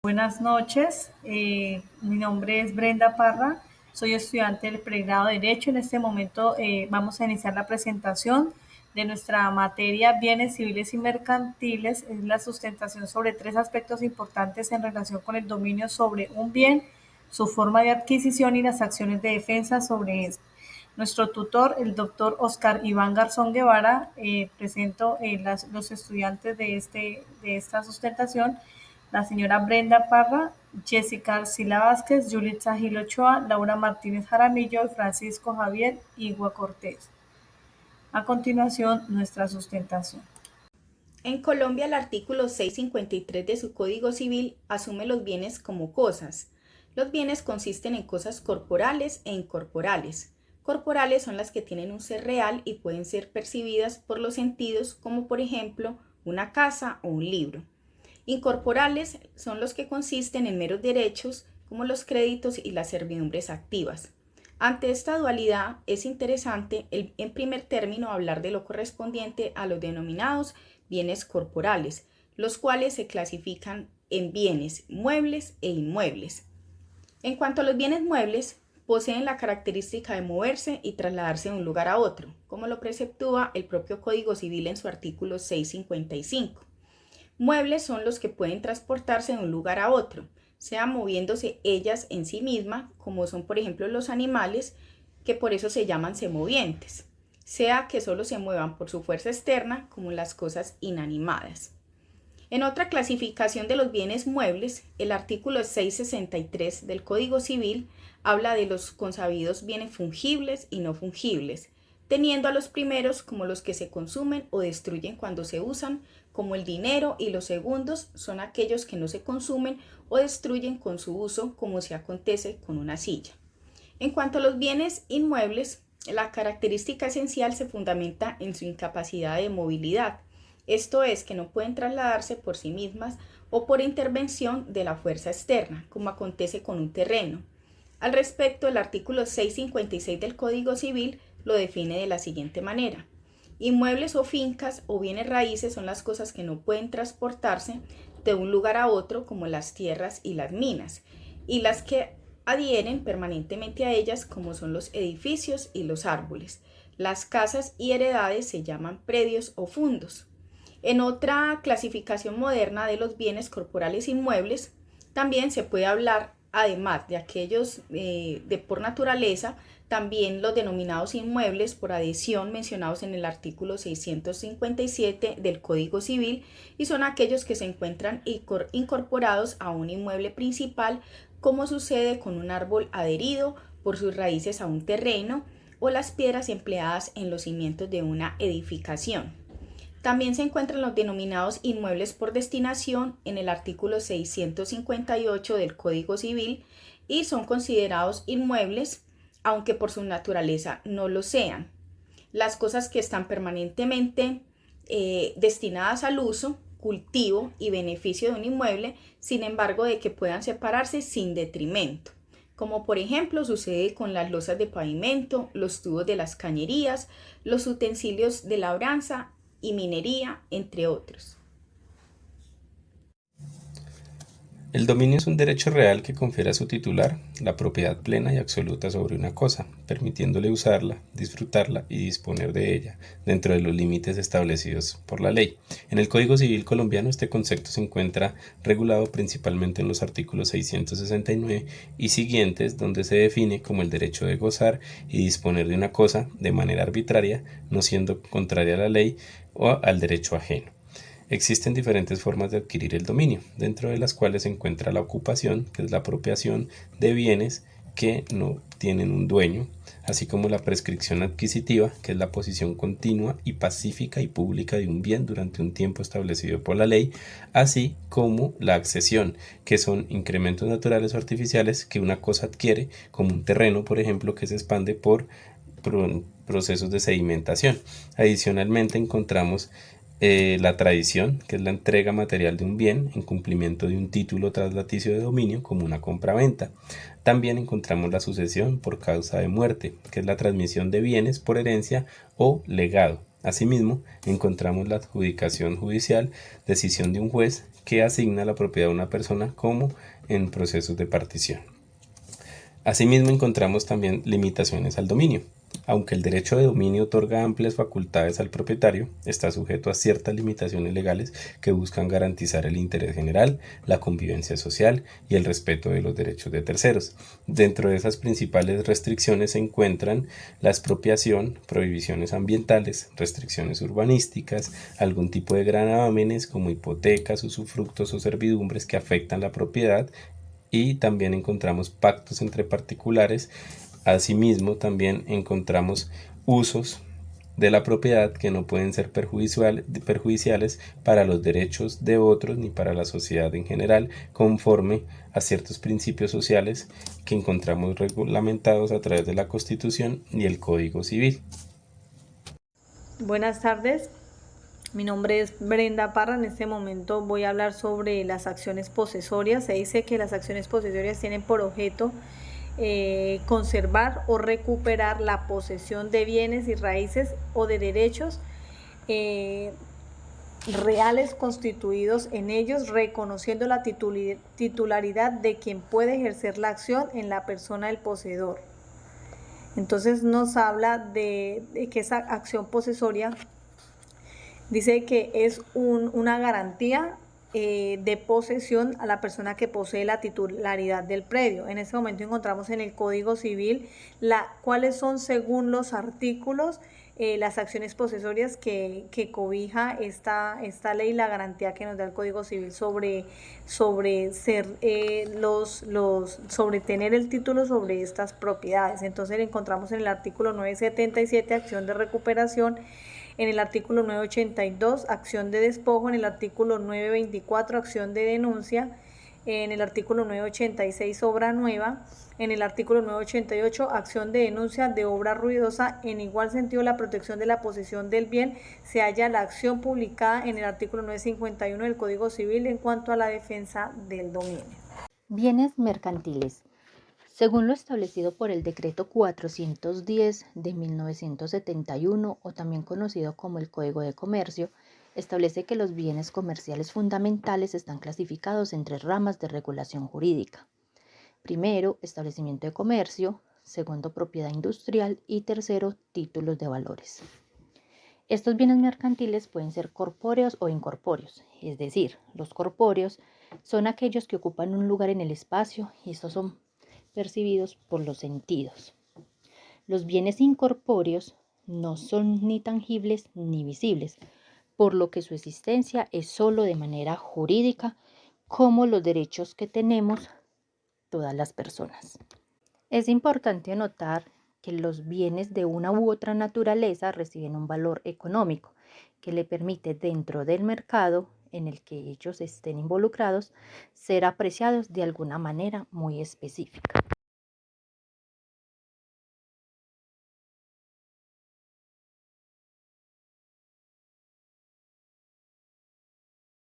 Buenas noches, mi nombre es Brenda Parra, soy estudiante del pregrado de Derecho. En este momento vamos a iniciar la presentación de nuestra materia Bienes Civiles y Mercantiles. Es la sustentación sobre tres aspectos importantes en relación con el dominio sobre un bien, su forma de adquisición y las acciones de defensa sobre este. Nuestro tutor, el doctor Oscar Iván Garzón Guevara, presento los estudiantes de esta sustentación: la señora Brenda Parra, Jessica Arcila Vázquez, Yulitza Gil Ochoa, Laura Martínez Jaramillo y Francisco Javier Igua Cortés. A continuación, nuestra sustentación. En Colombia, el artículo 653 de su Código Civil asume los bienes como cosas. Los bienes consisten en cosas corporales e incorporales. Corporales son las que tienen un ser real y pueden ser percibidas por los sentidos, como por ejemplo una casa o un libro. Incorporales son los que consisten en meros derechos, como los créditos y las servidumbres activas. Ante esta dualidad, es interesante, en primer término, hablar de lo correspondiente a los denominados bienes corporales, los cuales se clasifican en bienes muebles e inmuebles. En cuanto a los bienes muebles, poseen la característica de moverse y trasladarse de un lugar a otro, como lo preceptúa el propio Código Civil en su artículo 655. Muebles son los que pueden transportarse de un lugar a otro, sea moviéndose ellas en sí mismas, como son por ejemplo los animales, que por eso se llaman semovientes, sea que solo se muevan por su fuerza externa, como las cosas inanimadas. En otra clasificación de los bienes muebles, el artículo 663 del Código Civil habla de los consabidos bienes fungibles y no fungibles, teniendo a los primeros como los que se consumen o destruyen cuando se usan, como el dinero, y los segundos son aquellos que no se consumen o destruyen con su uso, como se acontece con una silla. En cuanto a los bienes inmuebles, la característica esencial se fundamenta en su incapacidad de movilidad, esto es, que no pueden trasladarse por sí mismas o por intervención de la fuerza externa, como acontece con un terreno. Al respecto, el artículo 656 del Código Civil lo define de la siguiente manera: inmuebles o fincas o bienes raíces son las cosas que no pueden transportarse de un lugar a otro, como las tierras y las minas, y las que adhieren permanentemente a ellas, como son los edificios y los árboles. Las casas y heredades se llaman predios o fundos. En otra clasificación moderna de los bienes corporales inmuebles, también se puede hablar, además de aquellos de por naturaleza, también los denominados inmuebles por adhesión mencionados en el artículo 657 del Código Civil, y son aquellos que se encuentran incorporados a un inmueble principal, como sucede con un árbol adherido por sus raíces a un terreno o las piedras empleadas en los cimientos de una edificación. También se encuentran los denominados inmuebles por destinación en el artículo 658 del Código Civil y son considerados inmuebles, aunque por su naturaleza no lo sean. Las cosas que están permanentemente destinadas al uso, cultivo y beneficio de un inmueble, sin embargo de que puedan separarse sin detrimento, como por ejemplo sucede con las losas de pavimento, los tubos de las cañerías, los utensilios de labranza y minería, entre otros. El dominio es un derecho real que confiere a su titular la propiedad plena y absoluta sobre una cosa, permitiéndole usarla, disfrutarla y disponer de ella, dentro de los límites establecidos por la ley. En el Código Civil colombiano este concepto se encuentra regulado principalmente en los artículos 669 y siguientes, donde se define como el derecho de gozar y disponer de una cosa de manera arbitraria, no siendo contraria a la ley o al derecho ajeno. Existen diferentes formas de adquirir el dominio, dentro de las cuales se encuentra la ocupación, que es la apropiación de bienes que no tienen un dueño, así como la prescripción adquisitiva, que es la posición continua y pacífica y pública de un bien durante un tiempo establecido por la ley, así como la accesión, que son incrementos naturales o artificiales que una cosa adquiere, como un terreno, por ejemplo, que se expande por procesos de sedimentación. Adicionalmente encontramos La tradición, que es la entrega material de un bien en cumplimiento de un título traslaticio de dominio como una compraventa. También encontramos la sucesión por causa de muerte, que es la transmisión de bienes por herencia o legado. Asimismo, encontramos la adjudicación judicial, decisión de un juez que asigna la propiedad a una persona como en procesos de partición. Asimismo, encontramos también limitaciones al dominio. Aunque el derecho de dominio otorga amplias facultades al propietario, está sujeto a ciertas limitaciones legales que buscan garantizar el interés general, la convivencia social y el respeto de los derechos de terceros. Dentro de esas principales restricciones se encuentran la expropiación, prohibiciones ambientales, restricciones urbanísticas, algún tipo de gravámenes como hipotecas, usufructos o servidumbres que afectan la propiedad, y también encontramos pactos entre particulares. Asimismo, también encontramos usos de la propiedad que no pueden ser perjudiciales para los derechos de otros ni para la sociedad en general, conforme a ciertos principios sociales que encontramos regulamentados a través de la Constitución y el Código Civil. Buenas tardes, mi nombre es Brenda Parra. En este momento voy a hablar sobre las acciones posesorias. Se dice que las acciones posesorias tienen por objeto conservar o recuperar la posesión de bienes y raíces o de derechos reales constituidos en ellos, reconociendo la titularidad de quien puede ejercer la acción en la persona del poseedor. Entonces nos habla de que esa acción posesoria dice que es una garantía de posesión a la persona que posee la titularidad del predio. En este momento encontramos en el Código Civil cuáles son, según los artículos, las acciones posesorias que cobija esta ley, la garantía que nos da el Código Civil sobre sobre tener el título sobre estas propiedades. Entonces encontramos en el artículo 977 acción de recuperación, en el artículo 982 acción de despojo, en el artículo 924 acción de denuncia, en el artículo 986 obra nueva, en el artículo 988 acción de denuncia de obra ruidosa. En igual sentido, la protección de la posesión del bien se halla la acción publicada en el artículo 951 del Código Civil en cuanto a la defensa del dominio. Bienes mercantiles. Según lo establecido por el Decreto 410 de 1971, o también conocido como el Código de Comercio, establece que los bienes comerciales fundamentales están clasificados en 3 ramas de regulación jurídica. Primero, establecimiento de comercio; segundo, propiedad industrial; y tercero, títulos de valores. Estos bienes mercantiles pueden ser corpóreos o incorpóreos, es decir, los corpóreos son aquellos que ocupan un lugar en el espacio y estos son percibidos por los sentidos. Los bienes incorpóreos no son ni tangibles ni visibles, por lo que su existencia es solo de manera jurídica, como los derechos que tenemos todas las personas. Es importante notar que los bienes de una u otra naturaleza reciben un valor económico que le permite, dentro del mercado en el que ellos estén involucrados, ser apreciados de alguna manera muy específica.